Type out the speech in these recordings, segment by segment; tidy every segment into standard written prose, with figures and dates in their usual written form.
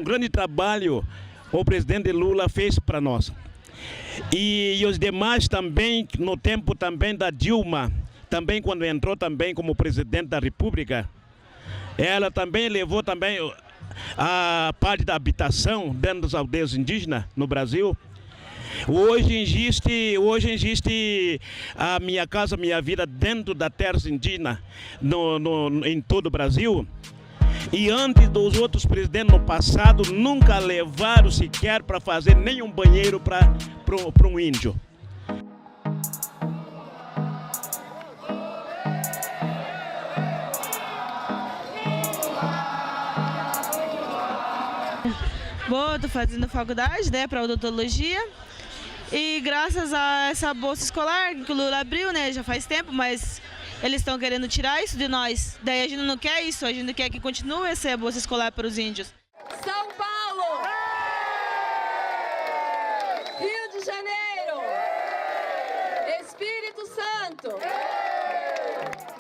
grande trabalho o presidente Lula fez para nós. E os demais também, no tempo também da Dilma, também quando entrou também como presidente da República, ela também levou também a parte da habitação dentro das aldeias indígenas no Brasil. Hoje existe a Minha Casa Minha Vida dentro da terra indígena em todo o Brasil. E antes dos outros presidentes no passado nunca levaram sequer para fazer nenhum banheiro para um índio. Bom, estou fazendo faculdade, né, para odontologia. E graças a essa bolsa escolar que o Lula abriu, né, já faz tempo, mas eles estão querendo tirar isso de nós. Daí a gente não quer isso, a gente quer que continue a ser a bolsa escolar para os índios. São Paulo! Rio de Janeiro! Espírito Santo!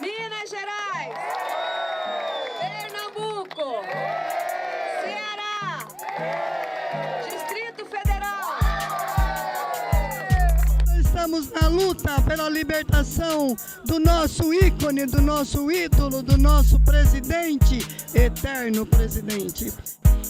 Minas Gerais! Pernambuco! Ceará! Distrito Federal! Estamos na luta pela libertação do nosso ícone, do nosso ídolo, do nosso presidente, eterno presidente.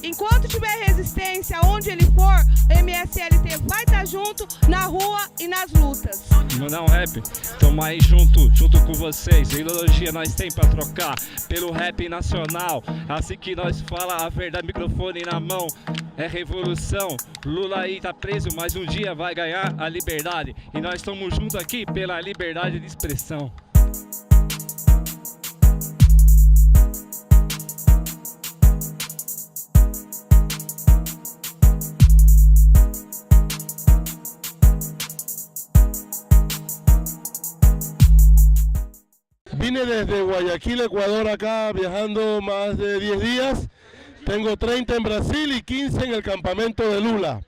Enquanto tiver resistência, onde ele for, o MSLT vai estar junto na rua e nas lutas. Mandar um rap, tamo aí junto com vocês. A ideologia nós tem pra trocar pelo rap nacional. Assim que nós fala a verdade, microfone na mão. É revolução, Lula aí tá preso, mas um dia vai ganhar a liberdade. E nós estamos juntos aqui pela liberdade de expressão. Vine desde Guayaquil, Ecuador, acá viajando más de 10 días. Tengo 30 en Brasil y 15 en el campamento de Lula.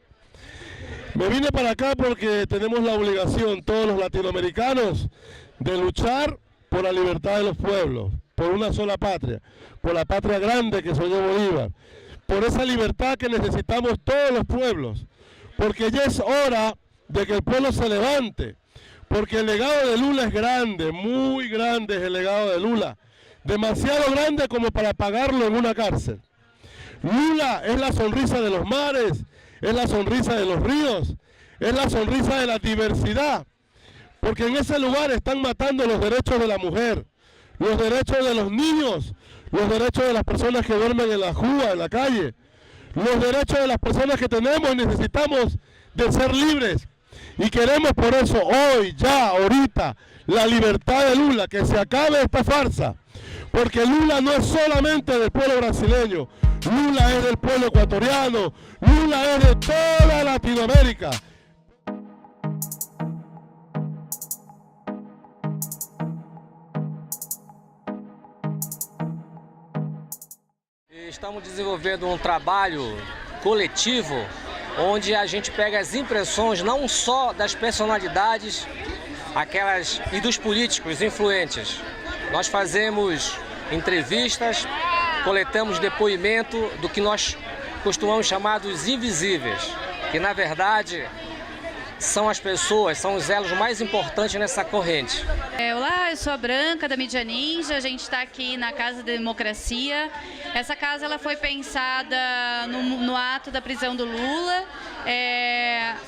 Me vine para acá porque tenemos la obligación, todos los latinoamericanos, de luchar por la libertad de los pueblos, por una sola patria, por la patria grande que soñó Bolívar, por esa libertad que necesitamos todos los pueblos, porque ya es hora de que el pueblo se levante. Porque el legado de Lula es grande, muy grande es el legado de Lula. Demasiado grande como para pagarlo en una cárcel. Lula es la sonrisa de los mares, es la sonrisa de los ríos, es la sonrisa de la diversidad. Porque en ese lugar están matando los derechos de la mujer, los derechos de los niños, los derechos de las personas que duermen en la rúa, en la calle, los derechos de las personas que tenemos y necesitamos de ser libres. Y queremos por eso hoy, ya, ahorita, la libertad de Lula, que se acabe esta farsa. Porque Lula no es solamente del pueblo brasileño, Lula es del pueblo ecuatoriano, Lula es de toda Latinoamérica. Estamos desenvolvendo um trabalho coletivo onde a gente pega as impressões não só das personalidades e dos políticos influentes. Nós fazemos entrevistas, coletamos depoimento do que nós costumamos chamar dos invisíveis, que na verdade são as pessoas, são os elos mais importantes nessa corrente. Olá, eu sou a Branca da Mídia Ninja, a gente está aqui na Casa da Democracia. Essa casa ela foi pensada no ato da prisão do Lula.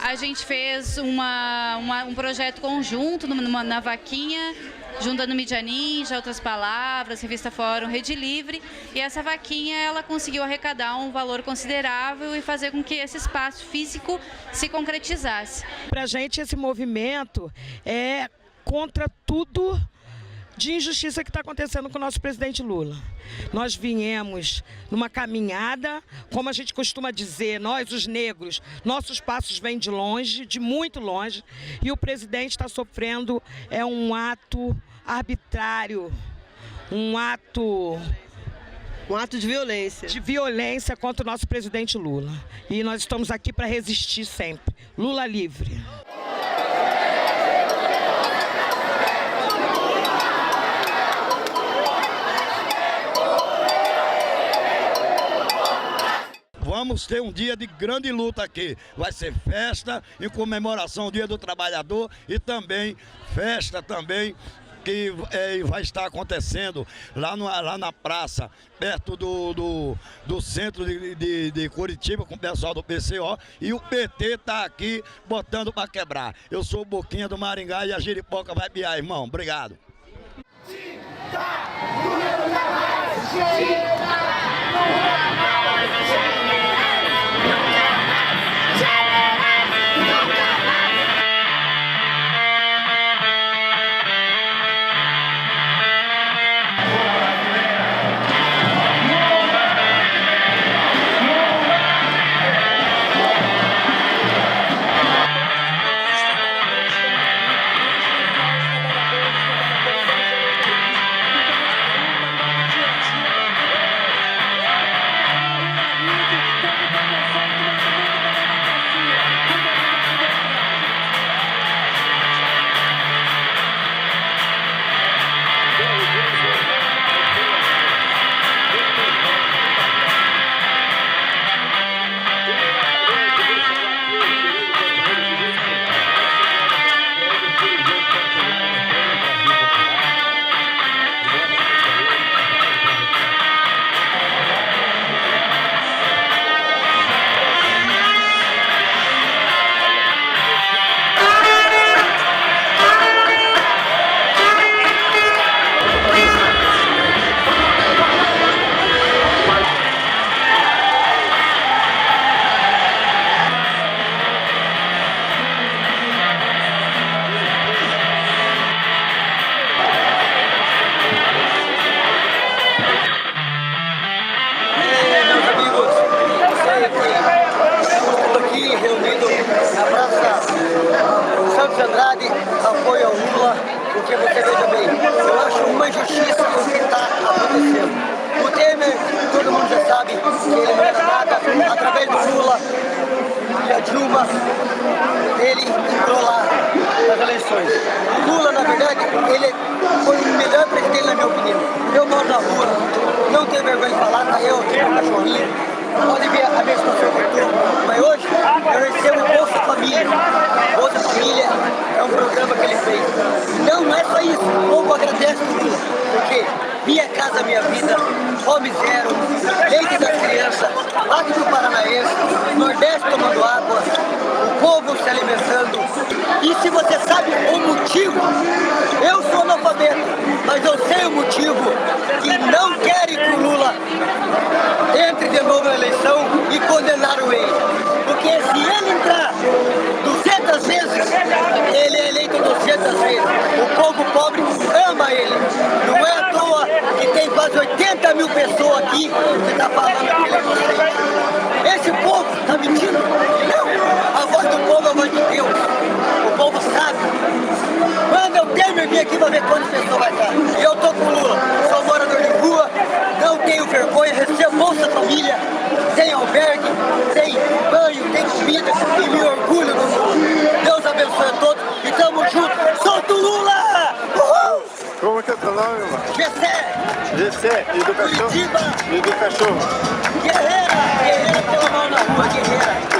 A gente fez um projeto conjunto na vaquinha, juntando Mídia Ninja, Outras Palavras, Revista Fórum, Rede Livre. E essa vaquinha ela conseguiu arrecadar um valor considerável e fazer com que esse espaço físico se concretizasse. Para a gente esse movimento é contra tudo de injustiça que está acontecendo com o nosso presidente Lula. Nós viemos numa caminhada, como a gente costuma dizer, nós os negros, nossos passos vêm de longe, de muito longe, e o presidente está sofrendo um ato arbitrário, um ato de violência. De violência contra o nosso presidente Lula. E nós estamos aqui para resistir sempre. Lula livre. vamos ter um dia de grande luta aqui. Vai ser festa em comemoração ao Dia do Trabalhador e também festa também que vai estar acontecendo lá na praça, perto do centro de Curitiba, com o pessoal do PCO, e o PT está aqui botando para quebrar. Eu sou o Boquinha do Maringá e a Jeripoca vai piar, irmão. Obrigado. Andrade, apoio ao Lula, porque você veja bem, eu acho uma injustiça o que está acontecendo. O Temer, todo mundo já sabe que ele não era nada, através do Lula e a Dilma, ele entrou lá nas eleições. O Lula, na verdade, ele foi o melhor presidente, na minha opinião. Eu moro na rua, não tenho vergonha de falar, tá eu, tenho um cachorrinho. Pode ver a minha situação que eu estou, mas hoje eu recebo o Bolsa Família. Bolsa Família é um programa que ele fez. Não é só isso, o povo agradece o Lula, porque Minha Casa Minha Vida, Fome Zero, Leite das Crianças, Pacto do Paranaense, Nordeste tomando água, o povo se alimentando. E se você sabe o motivo, eu sou analfabeto, mas eu sei o motivo que não querem que o Lula entre de novo na eleição e condenaram ele. Porque se ele entrar 200 vezes, ele é eleito 200 vezes. O povo pobre ama ele. Não é à toa que tem quase 80 mil pessoas aqui que estão falando que ele é inocente. Esse povo está mentindo? Não. A voz do povo é a voz de Deus. O povo sabe. Quando eu Temer vir aqui para ver quantas pessoas vai estar. E eu tô com o Lula. Sou morador de rua, não tenho vergonha, recebo Bolsa Família, tem albergue, tem banho, tem comida e me orgulho do Lula. Deus abençoe a todos e tamo junto. Solta o Lula! Uhul! Como que é teu nome, irmão? Gessé! Gessé, e do cachorro? Curitiba! E do cachorro? Guerreira! Guerreira tem uma mão na rua, guerreira!